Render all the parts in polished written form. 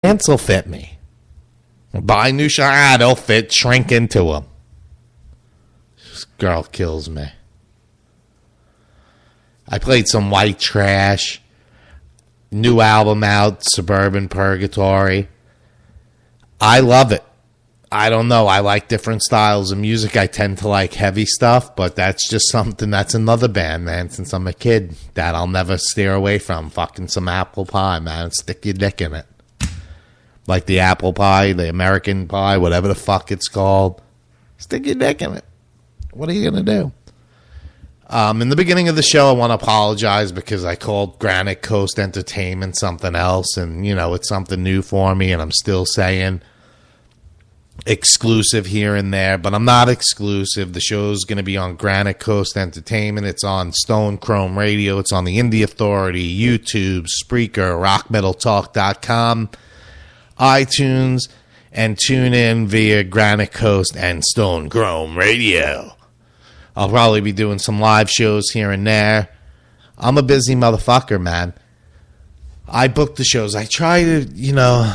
pants will fit me. Buy new shirts, they'll fit, shrink into them. This girl kills me. I played some white trash. New album out, Suburban Purgatory. I love it. I don't know. I like different styles of music. I tend to like heavy stuff, but that's just something, that's another band, man, since I'm a kid, that I'll never steer away from. Fucking some apple pie, man. Stick your dick in it. Like the apple pie, the American pie, whatever the fuck it's called. Stick your dick in it. What are you going to do? In the beginning of the show, I want to apologize because I called Granite Coast Entertainment something else, and, you know, it's something new for me, and I'm still saying exclusive here and there, but I'm not exclusive. The show's going to be on Granite Coast Entertainment. It's on Stone Chrome Radio. It's on the Indie Authority, YouTube, Spreaker, rockmetaltalk.com, iTunes, and tune in via Granite Coast and Stone Chrome Radio. I'll probably be doing some live shows here and there. I'm a busy motherfucker, man. I book the shows. I try to, you know,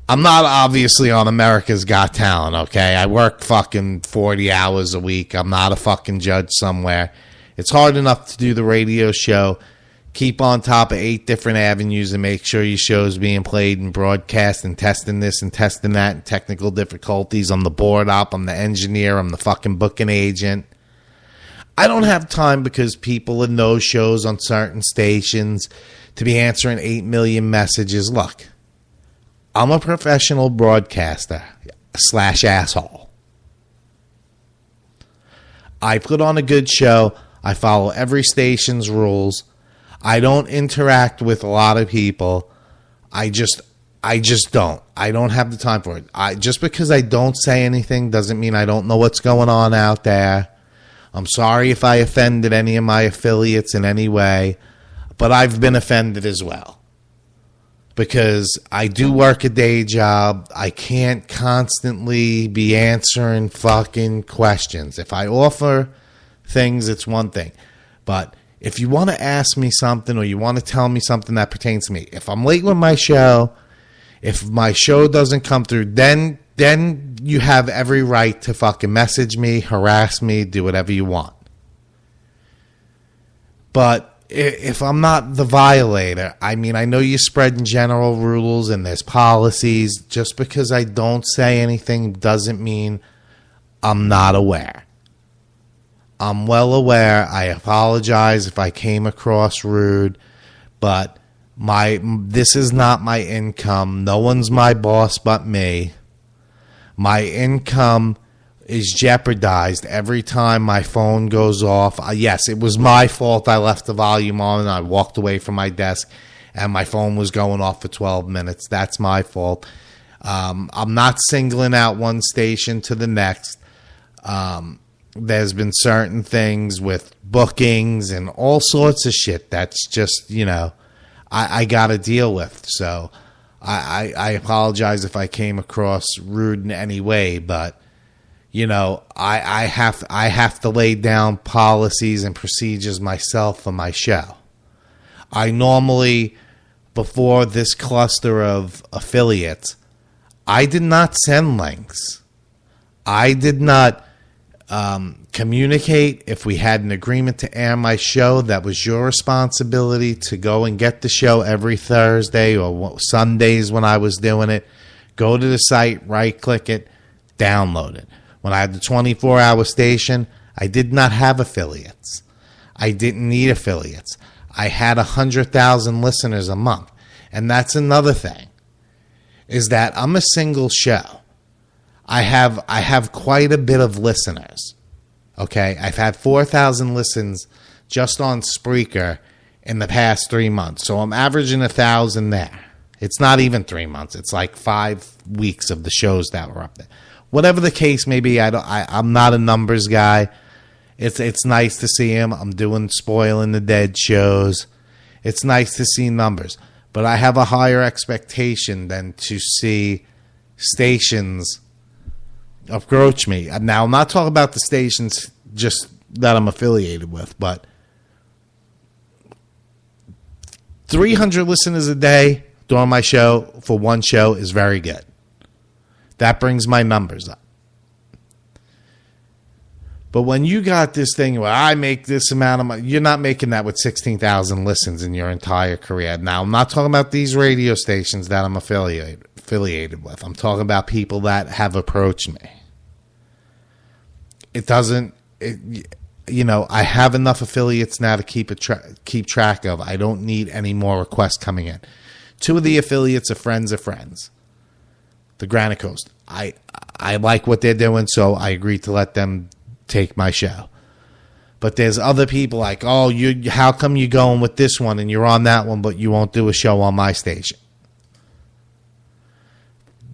I'm not obviously on America's Got Talent, okay? I work fucking 40 hours a week. I'm not a fucking judge somewhere. It's hard enough to do the radio show, keep on top of 8 different avenues and make sure your show's being played and broadcast and testing this and testing that and technical difficulties. I'm the board op. I'm the engineer. I'm the fucking booking agent. I don't have time because people in those shows on certain stations to be answering 8 million messages. Look, I'm a professional broadcaster / asshole. I put on a good show. I follow every station's rules. I don't interact with a lot of people. I just don't. I don't have the time for it. Just because I don't say anything doesn't mean I don't know what's going on out there. I'm sorry if I offended any of my affiliates in any way, but I've been offended as well. Because I do work a day job. I can't constantly be answering fucking questions. If I offer things, it's one thing. But if you want to ask me something or you want to tell me something that pertains to me, if I'm late with my show, if my show doesn't come through, then you have every right to fucking message me, harass me, do whatever you want. But if I'm not the violator, I mean, I know you're spreading general rules and there's policies. Just because I don't say anything doesn't mean I'm not aware. I'm well aware. I apologize if I came across rude, but this is not my income. No one's my boss but me. My income is jeopardized every time my phone goes off. Yes, it was my fault. I left the volume on and I walked away from my desk and my phone was going off for 12 minutes. That's my fault. I'm not singling out one station to the next. There's been certain things with bookings and all sorts of shit that's just, you know, I got to deal with. So I apologize if I came across rude in any way, but you know, I have to lay down policies and procedures myself for my show. I normally, before this cluster of affiliates, I did not send links. I did not communicate if we had an agreement to air my show. That was your responsibility to go and get the show every Thursday or Sundays when I was doing it. Go to the site, right-click it, download it. When I had the 24-hour station, I did not have affiliates. I didn't need affiliates. I had 100,000 listeners a month. And that's another thing, is that I'm a single show. I have quite a bit of listeners. Okay? I've had 4,000 listens just on Spreaker in the past 3 months. So I'm averaging 1,000 there. It's not even 3 months. It's like 5 weeks of the shows that were up there. Whatever the case may be, I'm not a numbers guy. It's nice to see him. I'm doing Spoiling the Dead shows. It's nice to see numbers. But I have a higher expectation than to see stations approach me. Now, I'm not talking about the stations just that I'm affiliated with, but 300 listeners a day during my show for one show is very good. That brings my numbers up. But when you got this thing where I make this amount of money, you're not making that with 16,000 listens in your entire career. Now, I'm not talking about these radio stations that I'm affiliated with. I'm talking about people that have approached me. I have enough affiliates now to keep track of. I don't need any more requests coming in. 2 of the affiliates are friends of friends. The Granite Coast. I like what they're doing, so I agreed to let them take my show. But there's other people like, oh, how come you're going with this one and you're on that one, but you won't do a show on my station?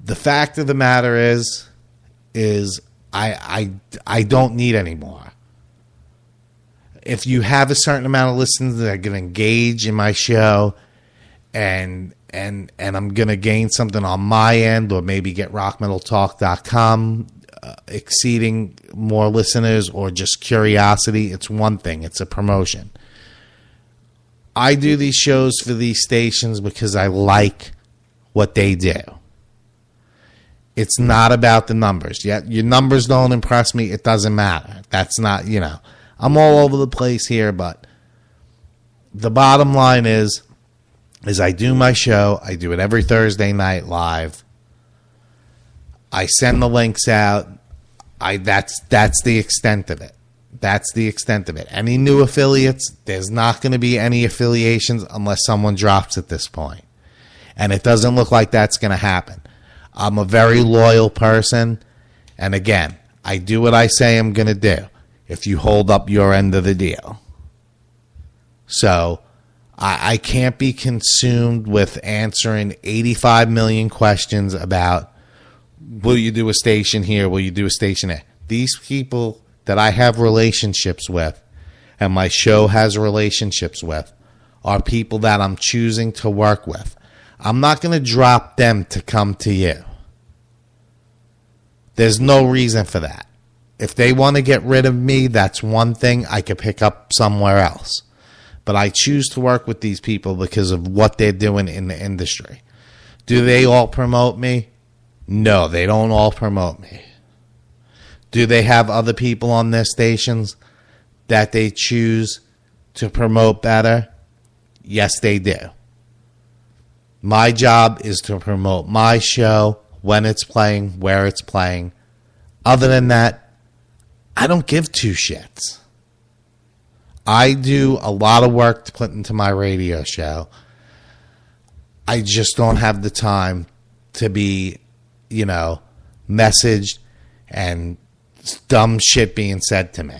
The fact of the matter is I don't need any more. If you have a certain amount of listeners that are going to engage in my show and I'm going to gain something on my end, or maybe get rockmetaltalk.com exceeding more listeners, or just curiosity, it's one thing. It's a promotion. I do these shows for these stations because I like what they do. It's not about the numbers. Yet your numbers don't impress me. It doesn't matter. That's not, I'm all over the place here, but the bottom line is I do my show. I do it every Thursday night live. I send the links out. That's the extent of it. That's the extent of it. Any new affiliates, there's not going to be any affiliations unless someone drops at this point. And it doesn't look like that's going to happen. I'm a very loyal person. And again, I do what I say I'm going to do if you hold up your end of the deal. So I can't be consumed with answering 85 million questions about, will you do a station here? Will you do a station there? These people that I have relationships with and my show has relationships with are people that I'm choosing to work with. I'm not going to drop them to come to you. There's no reason for that. If they want to get rid of me, that's one thing. I could pick up somewhere else. But I choose to work with these people because of what they're doing in the industry. Do they all promote me? No, they don't all promote me. Do they have other people on their stations that they choose to promote better? Yes, they do. My job is to promote my show, when it's playing, where it's playing. Other than that, I don't give two shits. I do a lot of work to put into my radio show. I just don't have the time to be, messaged and dumb shit being said to me.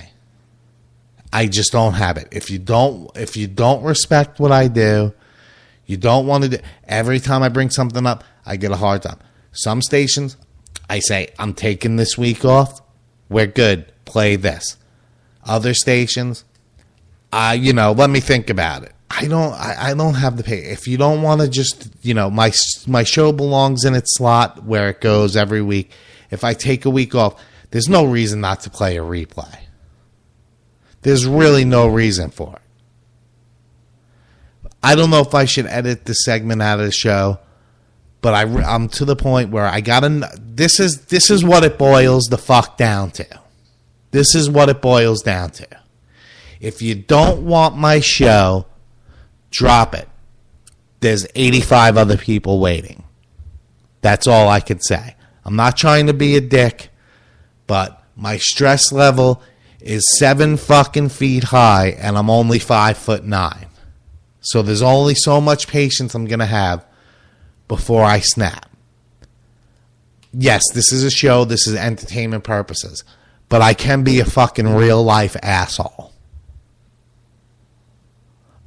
I just don't have it. If you don't respect what I do, you don't want to do. Every time I bring something up, I get a hard time. Some stations, I say, I'm taking this week off. We're good. Play this. Other stations, let me think about it. I don't have the pay. If you don't want to just, my show belongs in its slot where it goes every week. If I take a week off, there's no reason not to play a replay. There's really no reason for it. I don't know if I should edit the segment out of the show, but I'm to the point where I gotta. This is what it boils the fuck down to. This is what it boils down to. If you don't want my show, drop it. There's 85 other people waiting. That's all I could say. I'm not trying to be a dick, but my stress level is 7 fucking feet high, and I'm only 5'9". So there's only so much patience I'm going to have before I snap. Yes, this is a show. This is entertainment purposes. But I can be a fucking real life asshole.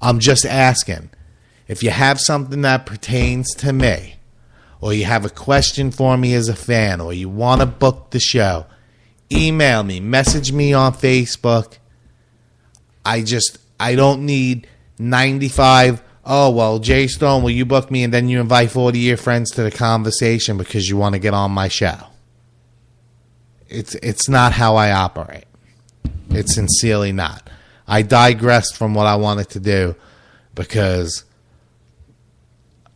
I'm just asking. If you have something that pertains to me, or you have a question for me as a fan, or you want to book the show, email me, message me on Facebook. I don't need 95, oh, well, Jay Stone, will you book me? And then you invite 40 of your friends to the conversation because you want to get on my show. It's not how I operate. It's sincerely not. I digressed from what I wanted to do because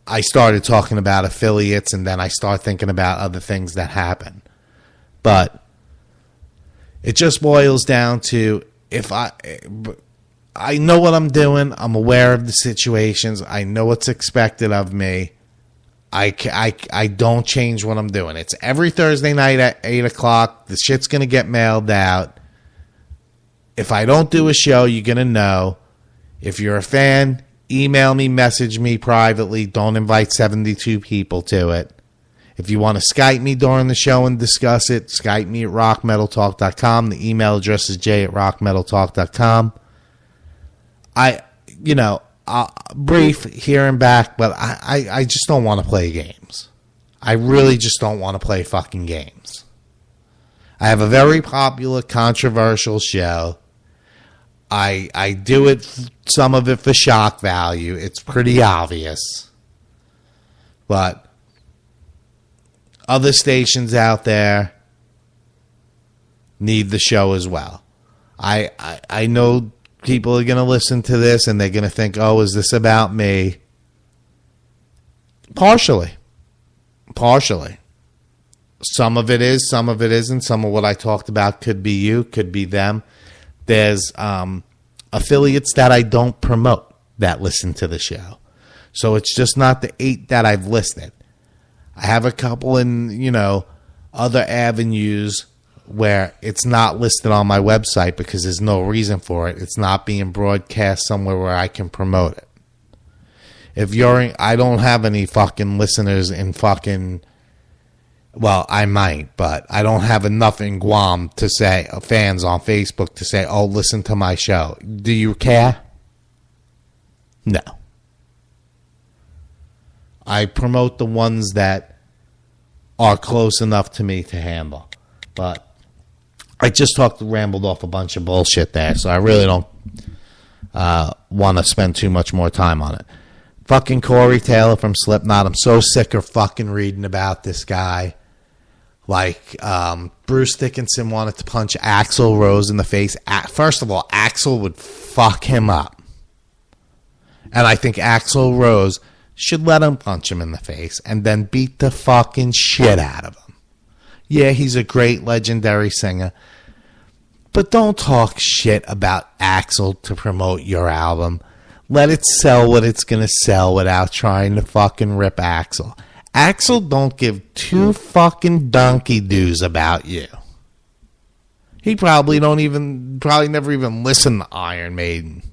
I started talking about affiliates, and then I start thinking about other things that happen. But it just boils down to, if I know what I'm doing, I'm aware of the situations, I know what's expected of me, I don't change what I'm doing. It's every Thursday night at 8 o'clock. The shit's going to get mailed out. If I don't do a show, you're going to know. If you're a fan, email me, message me privately. Don't invite 72 people to it. If you want to Skype me during the show and discuss it, Skype me at rockmetaltalk.com. The email address is j@rockmetaltalk.com. Brief here and back, but I just don't want to play games. I really just don't want to play fucking games. I have a very popular, controversial show. I do it, some of it for shock value. It's pretty obvious. But other stations out there need the show as well. I know people are going to listen to this and they're going to think, oh, is this about me? Partially. Some of it is, some of it isn't. Some of what I talked about could be you, could be them. There's affiliates that I don't promote that listen to the show. So it's just not the 8 that I've listed. I have a couple in, other avenues where it's not listed on my website because there's no reason for it. It's not being broadcast somewhere where I can promote it. I don't have any fucking listeners in fucking, well, I might, but I don't have enough in Guam to say, fans on Facebook to say, oh, listen to my show. Do you care? No. I promote the ones that are close enough to me to handle. But I just rambled off a bunch of bullshit there, so I really don't want to spend too much more time on it. Fucking Corey Taylor from Slipknot. I'm so sick of fucking reading about this guy. Like, Bruce Dickinson wanted to punch Axl Rose in the face. First of all, Axl would fuck him up. And I think Axl Rose should let him punch him in the face and then beat the fucking shit out of him. Yeah, he's a great legendary singer. But don't talk shit about Axl to promote your album. Let it sell what it's going to sell without trying to fucking rip Axl. Axl don't give two fucking donkey doos about you. He probably never even listened to Iron Maiden.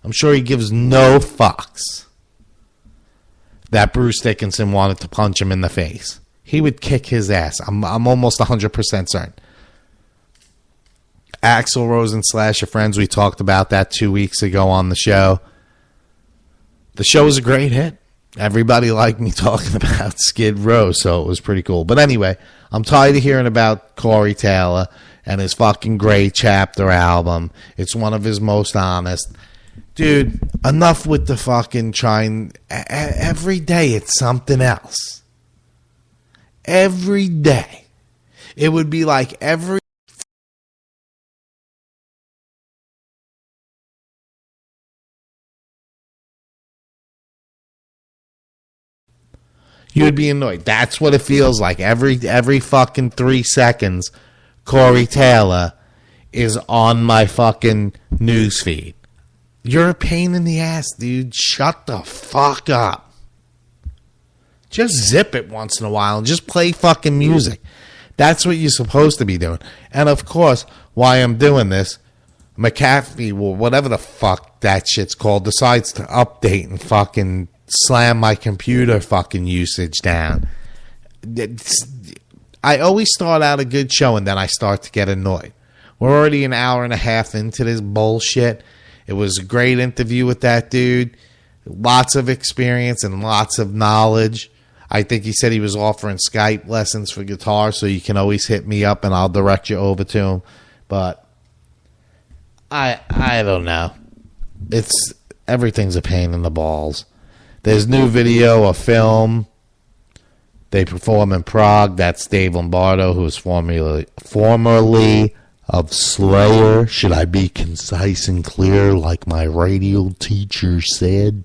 I'm sure he gives no fucks that Bruce Dickinson wanted to punch him in the face. He would kick his ass. I'm almost 100% certain. Axl Rose and Slasher Friends, we talked about that 2 weeks ago on the show. The show was a great hit. Everybody liked me talking about Skid Row, so it was pretty cool. But anyway, I'm tired of hearing about Corey Taylor and his fucking Great Chapter album. It's one of his most honest. Dude, enough with the fucking trying. Every day it's something else. Every day. It would be like every... You would be annoyed. That's what it feels like. Every fucking 3 seconds, Corey Taylor is on my fucking newsfeed. You're a pain in the ass, dude. Shut the fuck up. Just zip it once in a while and just play fucking music. That's what you're supposed to be doing. And of course, while I'm doing this, McAfee, whatever the fuck that shit's called, decides to update and fucking slam my computer fucking usage down. I always start out a good show and then I start to get annoyed. We're already an hour and a half into this bullshit. It was a great interview with that dude. Lots of experience and lots of knowledge. I think he said he was offering Skype lessons for guitar, so you can always hit me up and I'll direct you over to him. But I don't know. Everything's a pain in the balls. There's new video, a film. They perform in Prague. That's Dave Lombardo, who was formerly of Slayer. Should I be concise and clear like my radio teacher said?